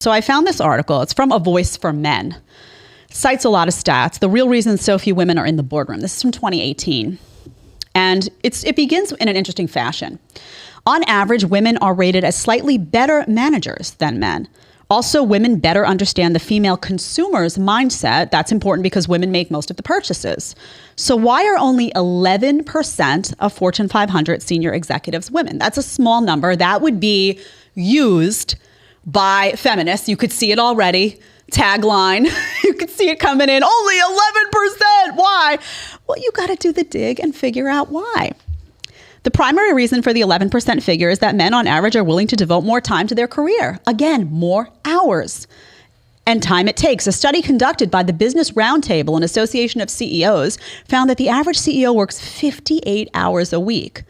So I found this article. It's from A Voice for Men. Cites a lot of stats. The real reason so few women are in the boardroom. This is from 2018. And it begins in an interesting fashion. On average, women are rated as slightly better managers than men. Also, women better understand the female consumer's mindset. That's important because women make most of the purchases. So why are only 11% of Fortune 500 senior executives women? That's a small number. That would be used by feminists. You could see it already. Tagline. You could see it coming in. Only 11%. Why? Well, you got to do the dig and figure out why. The primary reason for the 11% figure is that men on average are willing to devote more time to their career. Again, more hours and time it takes. A study conducted by the Business Roundtable, an association of CEOs, found that the average CEO works 58 hours a week.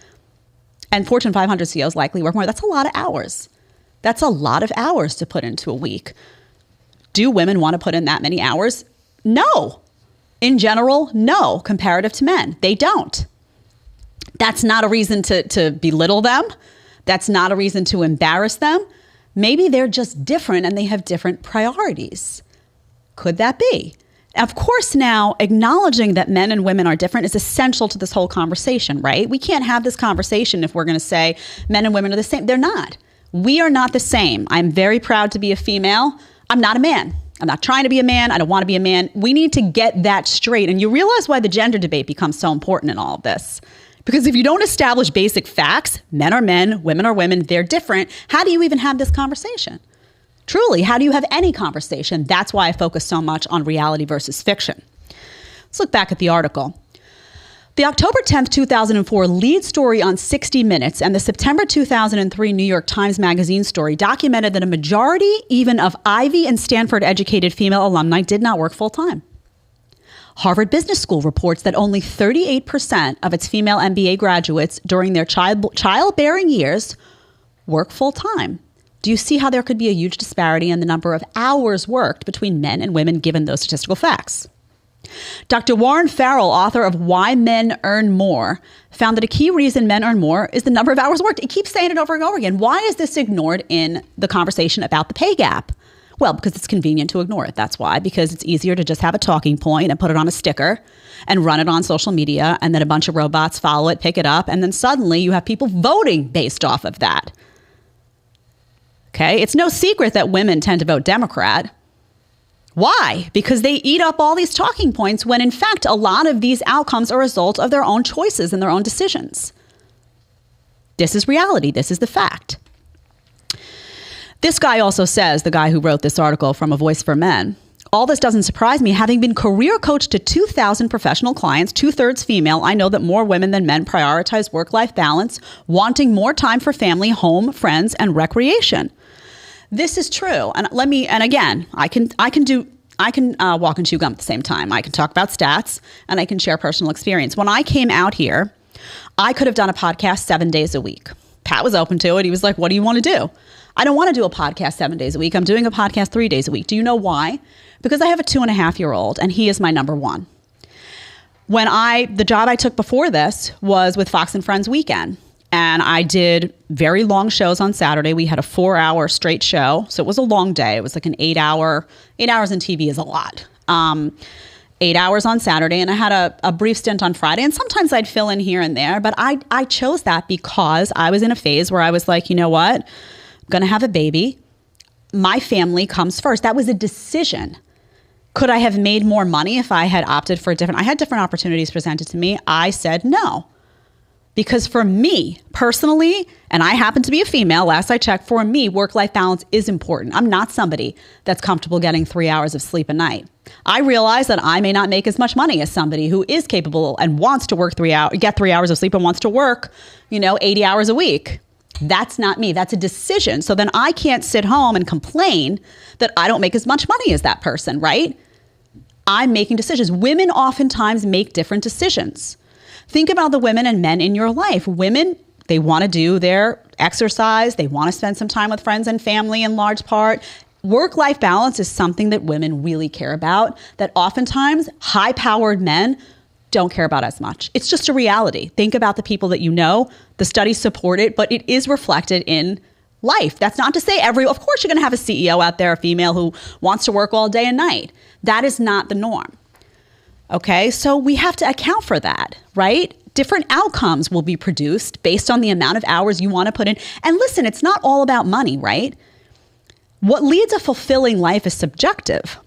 And Fortune 500 CEOs likely work more. That's a lot of hours. That's a lot of hours to put into a week. Do women want to put in that many hours? No. In general, no, comparative to men. They don't. That's not a reason to belittle them. That's not a reason to embarrass them. Maybe they're just different and they have different priorities. Could that be? Of course, now acknowledging that men and women are different is essential to this whole conversation, right? We can't have this conversation if we're going to say men and women are the same. They're not. We are not the same. I'm very proud to be a female. I'm not a man. I'm not trying to be a man. I don't want to be a man. We need to get that straight. And you realize why the gender debate becomes so important in all of this. Because if you don't establish basic facts, men are men, women are women, they're different, how do you even have this conversation? Truly, how do you have any conversation? That's why I focus so much on reality versus fiction. Let's look back at the article. The October 10th, 2004 lead story on 60 Minutes and the September 2003 New York Times Magazine story documented that a majority even of Ivy and Stanford educated female alumni did not work full-time. Harvard Business School reports that only 38% of its female MBA graduates during their childbearing years work full-time. Do you see how there could be a huge disparity in the number of hours worked between men and women given those statistical facts? Dr. Warren Farrell, author of Why Men Earn More, found that a key reason men earn more is the number of hours worked. He keeps saying it over and over again. Why is this ignored in the conversation about the pay gap? Well, because it's convenient to ignore it. That's why, because it's easier to just have a talking point and put it on a sticker and run it on social media, and then a bunch of robots follow it, pick it up, and then suddenly you have people voting based off of that. Okay? It's no secret that women tend to vote Democrat. Why? Because they eat up all these talking points when, in fact, a lot of these outcomes are a result of their own choices and their own decisions. This is reality. This is the fact. This guy also says, the guy who wrote this article from A Voice for Men, all this doesn't surprise me. Having been career coach to 2,000 professional clients, 2/3 female, I know that more women than men prioritize work-life balance, wanting more time for family, home, friends, and recreation. This is true. And again, I can walk and chew gum at the same time. I can talk about stats and I can share personal experience. When I came out here, I could have done a podcast 7 days a week. Pat was open to it. He was like, what do you want to do? I don't want to do a podcast 7 days a week. I'm doing a podcast 3 days a week. Do you know why? Because I have a 2.5-year-old and he is my number one. The job I took before this was with Fox and Friends Weekend. And I did very long shows on Saturday. We had a 4-hour straight show. So it was a long day. It was like an 8 hours in TV is a lot. 8 hours on Saturday. And I had a brief stint on Friday. And sometimes I'd fill in here and there. But I chose that because I was in a phase where I was like, you know what? I'm going to have a baby. My family comes first. That was a decision. Could I have made more money if I had opted for I had different opportunities presented to me. I said no. Because for me personally, and I happen to be a female, last I checked, for me, work-life balance is important. I'm not somebody that's comfortable getting 3 hours of sleep a night. I realize that I may not make as much money as somebody who is capable and wants to work get 3 hours of sleep and wants to work, 80 hours a week. That's not me. That's a decision. So then I can't sit home and complain that I don't make as much money as that person, right? I'm making decisions. Women oftentimes make different decisions. Think about the women and men in your life. Women, they want to do their exercise. They want to spend some time with friends and family in large part. Work-life balance is something that women really care about, that oftentimes high-powered men don't care about as much. It's just a reality. Think about the people that you know. The studies support it, but it is reflected in life. That's not to say of course you're going to have a CEO out there, a female who wants to work all day and night. That is not the norm. Okay, so we have to account for that, right? Different outcomes will be produced based on the amount of hours you want to put in. And listen, it's not all about money, right? What leads a fulfilling life is subjective.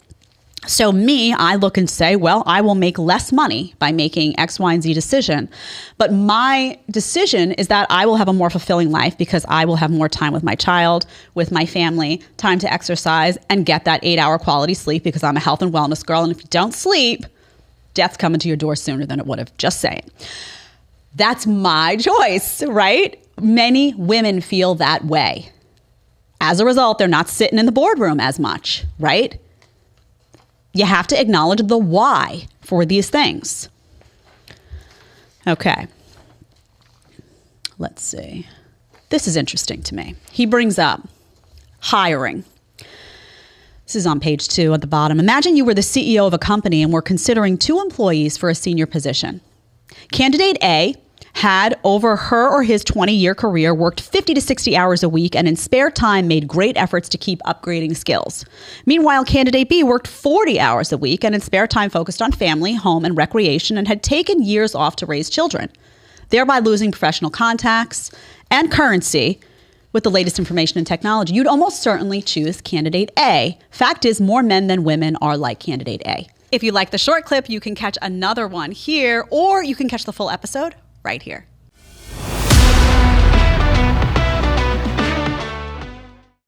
So I look and say, well, I will make less money by making X, Y, and Z decision. But my decision is that I will have a more fulfilling life because I will have more time with my child, with my family, time to exercise, and get that 8-hour quality sleep because I'm a health and wellness girl. And if you don't sleep, death's coming to your door sooner than it would have. Just saying. That's my choice, right? Many women feel that way. As a result, they're not sitting in the boardroom as much, right? You have to acknowledge the why for these things. Okay. Let's see. This is interesting to me. He brings up hiring. This is on page 2 at the bottom. Imagine you were the CEO of a company and were considering 2 employees for a senior position. Candidate A had, over her or his 20-year career, worked 50 to 60 hours a week and in spare time made great efforts to keep upgrading skills. Meanwhile, candidate B worked 40 hours a week and in spare time focused on family, home, and recreation and had taken years off to raise children, thereby losing professional contacts and currency with the latest information and technology. You'd almost certainly choose candidate A. Fact is, more men than women are like candidate A. If you like the short clip, you can catch another one here, or you can catch the full episode right here.